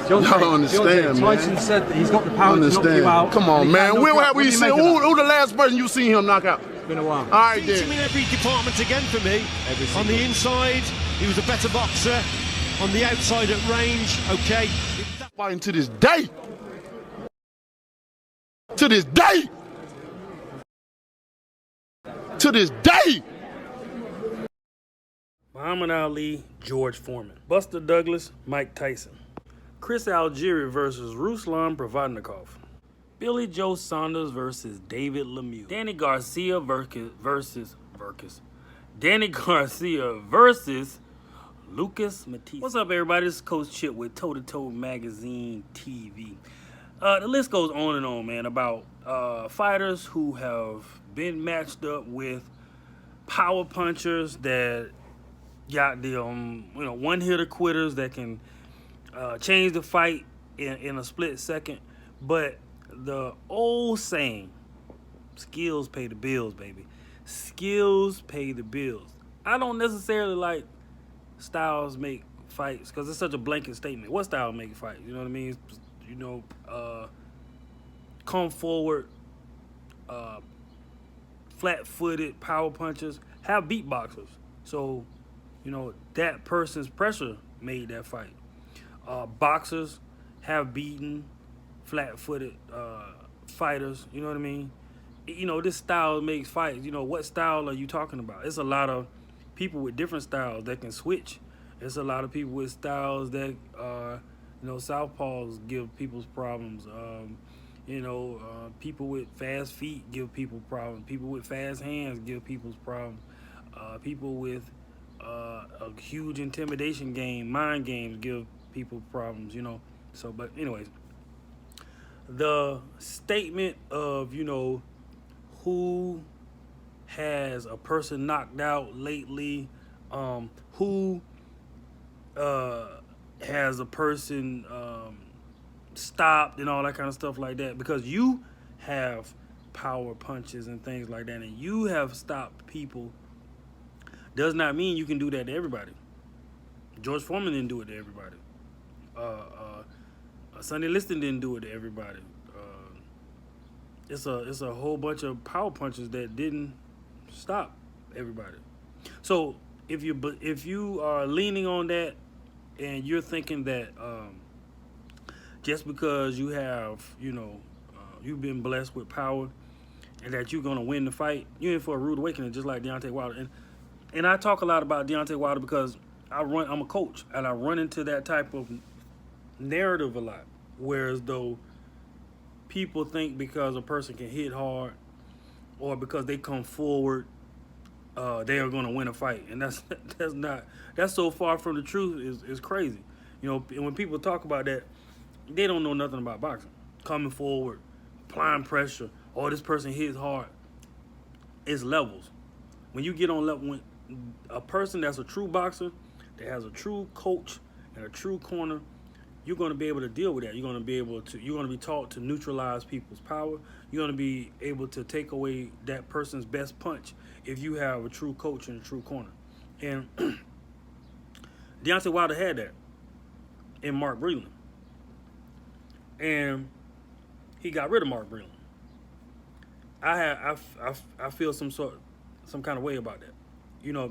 Y'all don't understand, man. Tyson said that he's got the power to knock you out. Come on, man. When have we seen who the last person you seen him knock out? It's been a while. All right, Beat then. him in every department again for me. On the inside, he was a better boxer. On the outside at range, okay. Fighting to this day. To this day. To this day. Muhammad Ali, George Foreman. Buster Douglas, Mike Tyson. Chris Algieri versus Ruslan Provodnikov. Billy Joe Saunders versus David Lemieux. Danny Garcia versus Lucas Matisse. What's up, everybody? This is Coach Chip with Toe to Toe Magazine TV. The list goes on and on, man, about fighters who have been matched up with power punchers that got the one-hitter quitters that can change the fight in a split second. But the old saying, skills pay the bills, baby. Skills pay the bills. I don't necessarily like styles make fights because it's such a blanket statement. What style make fights? You know what I mean? Come forward, flat-footed power punchers, have beatboxers. So, that person's pressure made that fight. Boxers have beaten flat-footed fighters. You know what I mean? This style makes fights. What style are you talking about? It's a lot of people with different styles that can switch. It's a lot of people with styles that southpaws give people's problems. People with fast feet give people problems. People with fast hands give people's problems. People with a huge intimidation game, mind games, give people problems. So, but anyways, the statement of who has a person knocked out lately, who has a person stopped and all that kind of stuff like that, because you have power punches and things like that and you have stopped people, does not mean you can do that to everybody. George Foreman didn't do it to everybody. Sonny Liston didn't do it to everybody. It's a whole bunch of power punches that didn't stop everybody. So if you are leaning on that and you're thinking that just because you have you've been blessed with power and that you're gonna win the fight, you're in for a rude awakening, just like Deontay Wilder. And I talk a lot about Deontay Wilder because I'm a coach and I run into that type of narrative a lot, whereas though people think because a person can hit hard or because they come forward, they are going to win a fight, and that's so far from the truth. Is crazy. And when people talk about that, they don't know nothing about boxing. Coming forward, applying pressure, this person hits hard. It's levels. When you get on level, when a person that's a true boxer, that has a true coach and a true corner, you're going to be able to deal with that. You're going to be taught to neutralize people's power. You're going to be able to take away that person's best punch if you have a true coach and a true corner. And Deontay Wilder had that in Mark Breland. And he got rid of Mark Breland. I feel some kind of way about that.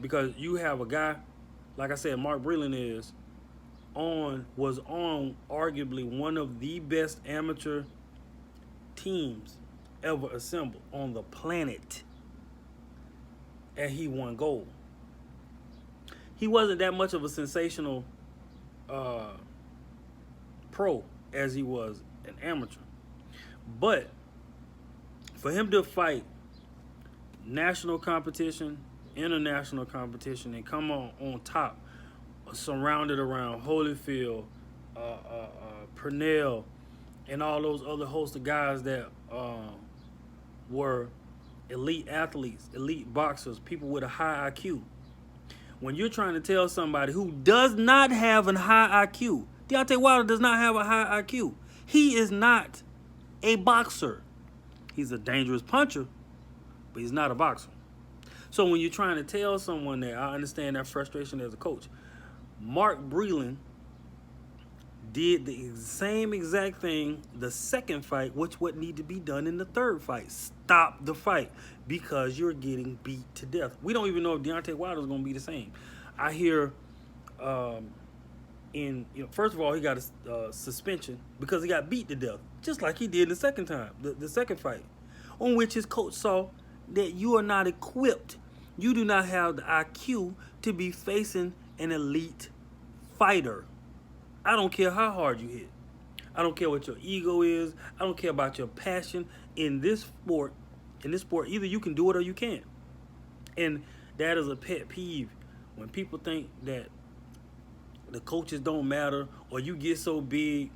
Because you have a guy, like I said, Mark Breland was on arguably one of the best amateur teams ever assembled on the planet, and he won gold. He wasn't that much of a sensational pro as he was an amateur, but for him to fight national competition, international competition, and come on top, surrounded around Holyfield, Purnell, and all those other host of guys that were elite athletes, elite boxers, people with a high IQ. When you're trying to tell somebody who does not have a high IQ, Deontay Wilder does not have a high IQ. He is not a boxer. He's a dangerous puncher, but he's not a boxer. So when you're trying to tell someone that, I understand that frustration as a coach. Mark Breland did the same exact thing the second fight, which would need to be done in the third fight. Stop the fight because you're getting beat to death. We don't even know if Deontay Wilder is going to be the same. I hear, first of all, he got a suspension because he got beat to death, just like he did the second time, the second fight, on which his coach saw that you are not equipped. You do not have the IQ to be facing an elite fighter. I don't care how hard you hit. I don't care what your ego is. I don't care about your passion in this sport. In this sport, either you can do it or you can't. And that is a pet peeve when people think that the coaches don't matter or you get so big,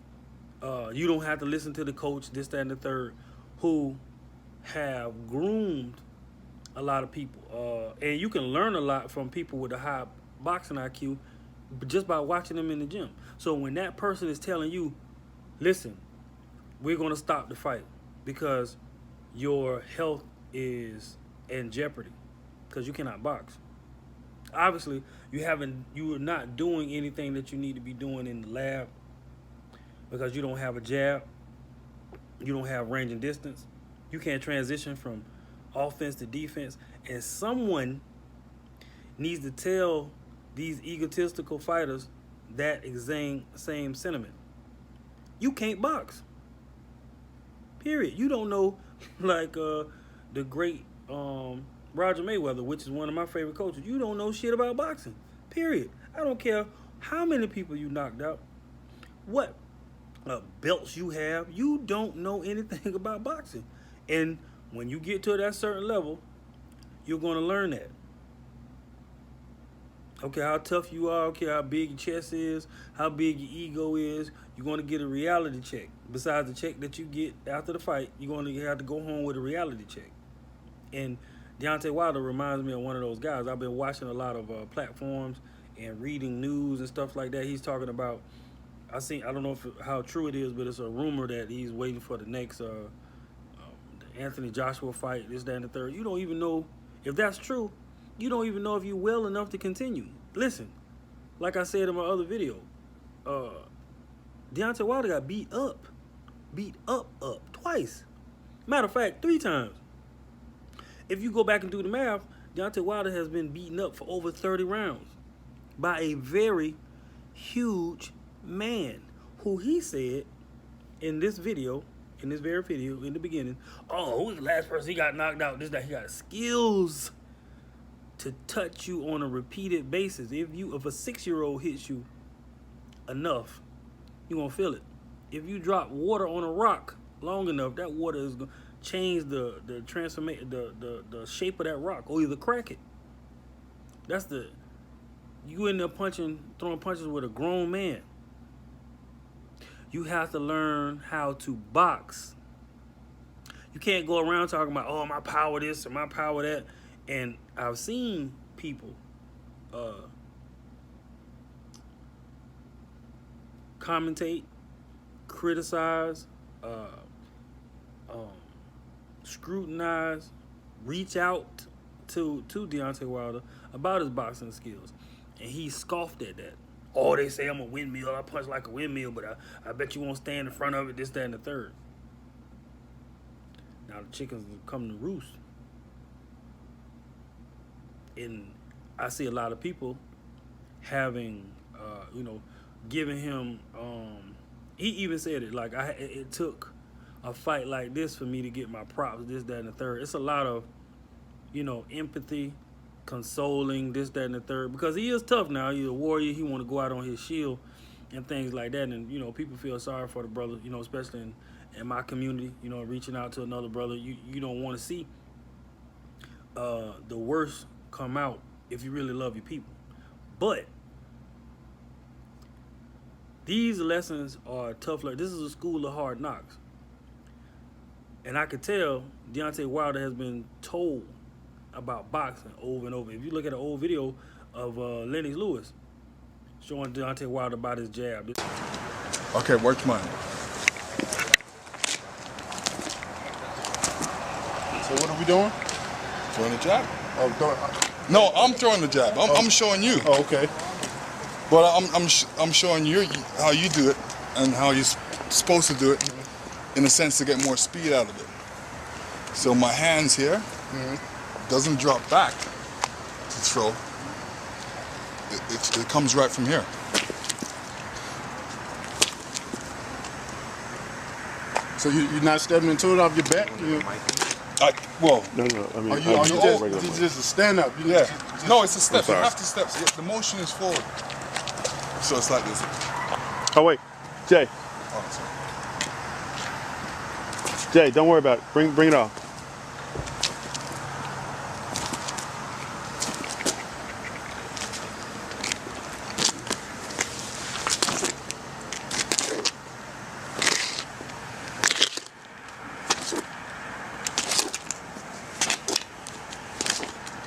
you don't have to listen to the coach, this, that, and the third, who have groomed a lot of people. And you can learn a lot from people with a high boxing IQ just by watching them in the gym. So when that person is telling you, listen, we're going to stop the fight because your health is in jeopardy because you cannot box. Obviously, you are not doing anything that you need to be doing in the lab because you don't have a jab, you don't have range and distance, you can't transition from offense to defense, and someone needs to tell these egotistical fighters that same sentiment. You can't box. Period. You don't know, like the great Roger Mayweather, which is one of my favorite coaches. You don't know shit about boxing. Period. I don't care how many people you knocked out, what belts you have. You don't know anything about boxing. And when you get to that certain level, you're going to learn that. Okay, how tough you are, okay, how big your chest is, how big your ego is, you're going to get a reality check. Besides the check that you get after the fight, you're going to have to go home with a reality check. And Deontay Wilder reminds me of one of those guys. I've been watching a lot of platforms and reading news and stuff like that. He's talking about, I don't know how true it is, but it's a rumor that he's waiting for the next Anthony Joshua fight, this, that, and the third. You don't even know if that's true. You don't even know if you're well enough to continue. Listen, like I said in my other video, Deontay Wilder got beat up twice. Matter of fact, 3 times. If you go back and do the math, Deontay Wilder has been beaten up for over 30 rounds by a very huge man who he said in this video, in this very video in the beginning, oh, who's the last person he got knocked out? This, that, he got skills to touch you on a repeated basis. If a 6-year-old hits you enough, you're gonna feel it. If you drop water on a rock long enough, that water is gonna change the transformation, the shape of that rock, or either crack it. You in there throwing punches with a grown man. You have to learn how to box. You can't go around talking about, oh, my power this or my power that. And I've seen people commentate, criticize, scrutinize, reach out to Deontay Wilder about his boxing skills. And he scoffed at that. Oh, they say I'm a windmill. I punch like a windmill, but I bet you won't stand in front of it, this, that, and the third. Now the chickens come to roost. And I see a lot of people having, giving him, he even said it, like, it took a fight like this for me to get my props, this, that, and the third. It's a lot of, empathy, consoling, this, that, and the third, because he is tough now. He's a warrior. He want to go out on his shield and things like that. And, people feel sorry for the brother, especially in my community, reaching out to another brother. You don't want to see the worst come out if you really love your people. But these lessons are tough. This is a school of hard knocks. And I could tell Deontay Wilder has been told about boxing over and over. If you look at an old video of Lennox Lewis showing Deontay Wilder about his jab. Okay, work mine. So what are we doing? Throwing the jab. Oh, no, I'm throwing the jab. I'm showing you. Oh, okay. But I'm showing you how you do it. and how you're supposed to do it, in a sense to get more speed out of it. So my hands here doesn't drop back to throw. It comes right from here. So you're not stepping into it off your back? Well, No, I mean, are you just a stand up? Yeah. No, it's a step. You have to step. The motion is forward. So it's like this. Oh, wait. Jay. Oh, sorry. Jay, don't worry about it. Bring it off.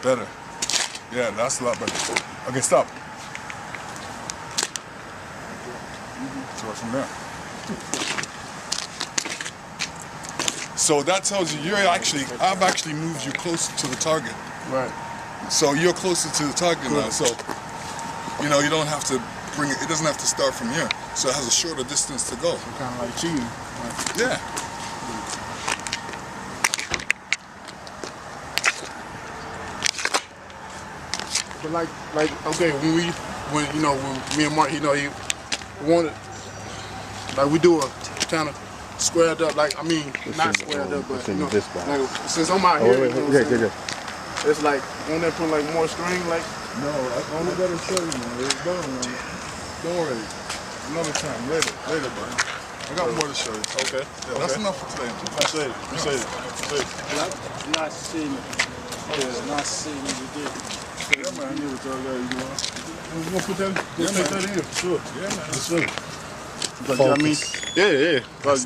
Better. Yeah, that's a lot better. Okay, stop. Throw it from there. So that tells you I've actually moved you closer to the target. Right. So you're closer to the target now. So, you know, you don't have to bring it. It doesn't have to start from here. So it has a shorter distance to go. So kind of like cheating. Right. Yeah. But like okay, when me and Mark, he wanted, like we do a kind of squared up, like not squared up, but like since I'm out here, it's like on that put like more string, like. No, I only got to show you, man. It's done, man. Don't worry. Another time, later, bro. I got more to show you. Okay. Yeah, that's enough for today. Appreciate it. I'm not seeing you did. Yeah, man. You want to put that? Take that in. Sure. Yeah, man. Yes, sir. But yeah. But,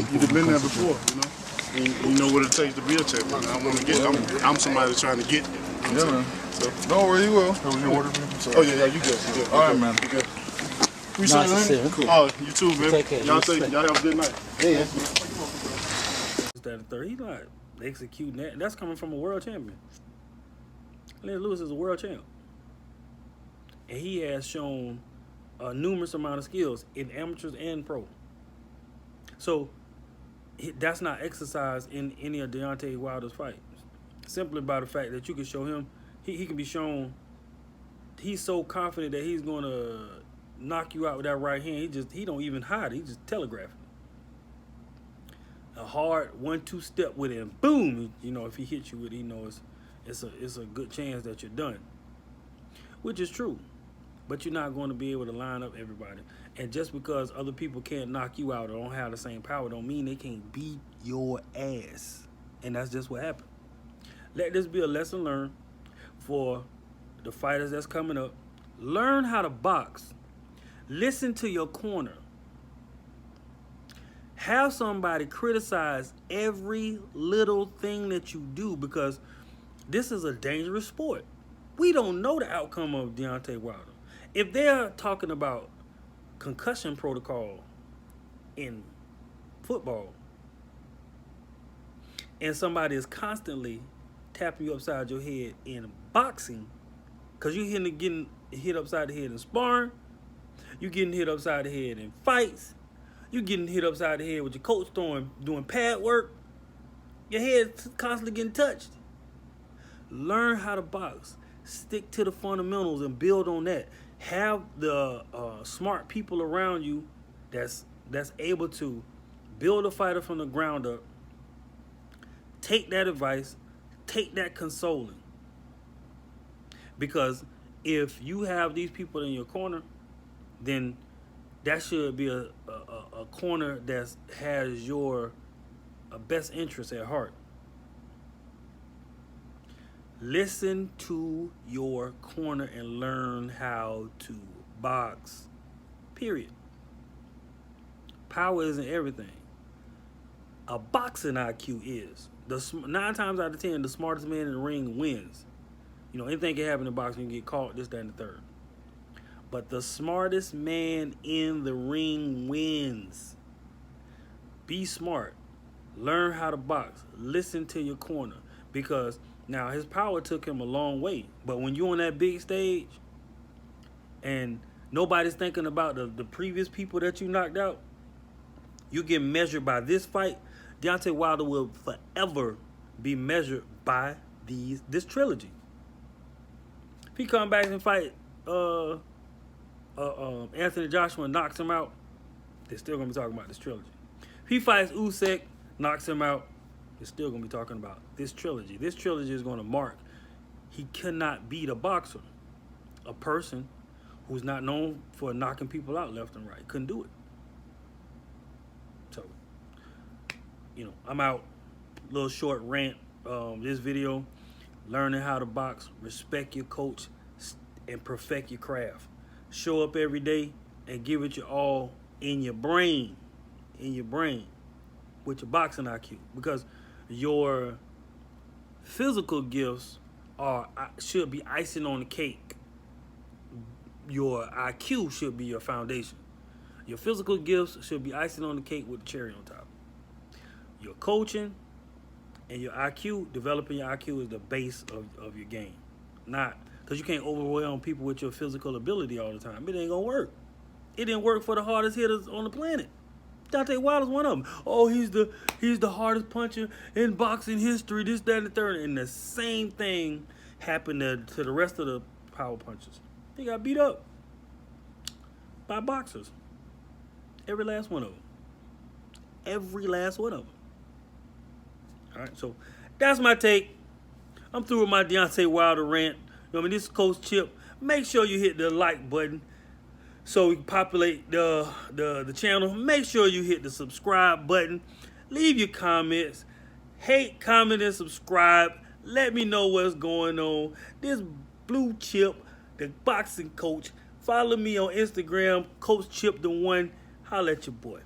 you've been there before, you know. And you know what it takes to be a champion. I want to get. I'm somebody that's trying to get. Yeah, man. So, don't worry, you will. That was your order, man? Oh yeah, you good. You good. All right, man. You good. Appreciate it, man. Cool. Oh, you too, man. Take care. Y'all have a good night. Yeah. That third, he's not executing that. That's coming from a world champion. Lennox Lewis is a world champ, and he has shown a numerous amount of skills in amateurs and pro. So that's not exercised in any of Deontay Wilder's fights. Simply by the fact that you can show him, he can be shown. He's so confident that he's going to knock you out with that right hand. He don't even hide it. He just telegraphs it. A hard 1-2 step with him, boom. You know, if he hits you with it, he knows it's a good chance that you're done, which is true. But you're not going to be able to line up everybody. And just because other people can't knock you out or don't have the same power don't mean they can't beat your ass. And that's just what happened. Let this be a lesson learned for the fighters that's coming up. Learn how to box. Listen to your corner. Have somebody criticize every little thing that you do, because this is a dangerous sport. We don't know the outcome of Deontay Wilder. If they're talking about concussion protocol in football and somebody is constantly tapping you upside your head in boxing, because you're getting hit upside the head in sparring, you're getting hit upside the head in fights, you're getting hit upside the head with your coach doing pad work, your head's constantly getting touched. Learn how to box. Stick to the fundamentals and build on that. Have the smart people around you that's able to build a fighter from the ground up. Take that advice. Take that consoling. Because if you have these people in your corner, then that should be a corner that has your best interest at heart. Listen to your corner and learn how to box. Period. Power isn't everything. A boxing IQ is. 9 times out of 10, the smartest man in the ring wins. You know, anything can happen in boxing. You can get caught, this, that, and the third. But the smartest man in the ring wins. Be smart. Learn how to box. Listen to your corner. Because now his power took him a long way. But when you're on that big stage and nobody's thinking about the previous people that you knocked out, you get measured by this fight, Deontay Wilder will forever be measured by this trilogy. If he come back and fight Anthony Joshua and knocks him out, they're still gonna be talking about this trilogy. If he fights Usyk, knocks him out, they're still gonna be talking about this trilogy. This trilogy is gonna mark. He cannot beat a boxer, a person who's not known for knocking people out left and right. Couldn't do it. So, I'm out. Little short rant. This video, learning how to box, respect your coach, and perfect your craft. Show up every day and give it your all in your brain, with your boxing IQ, because your physical gifts should be icing on the cake. Your IQ should be your foundation. Your physical gifts should be icing on the cake with the cherry on top. Your coaching and your IQ, developing your IQ is the base of your game. Not, because you can't overwhelm people with your physical ability all the time. It ain't gonna work. It didn't work for the hardest hitters on the planet. Deontay Wilder's one of them. Oh, he's the hardest puncher in boxing history, this, that, and the third. And the same thing happened to the rest of the power punchers. They got beat up by boxers. Every last one of them. Every last one of them. All right, so that's my take. I'm through with my Deontay Wilder rant. This is Coach Chip. Make sure you hit the like button so we can populate the channel. Make sure you hit the subscribe button. Leave your comments. Hate, comment, and subscribe. Let me know what's going on. This Blue Chip, the boxing coach. Follow me on Instagram, Coach Chip the One. Holla at your boy.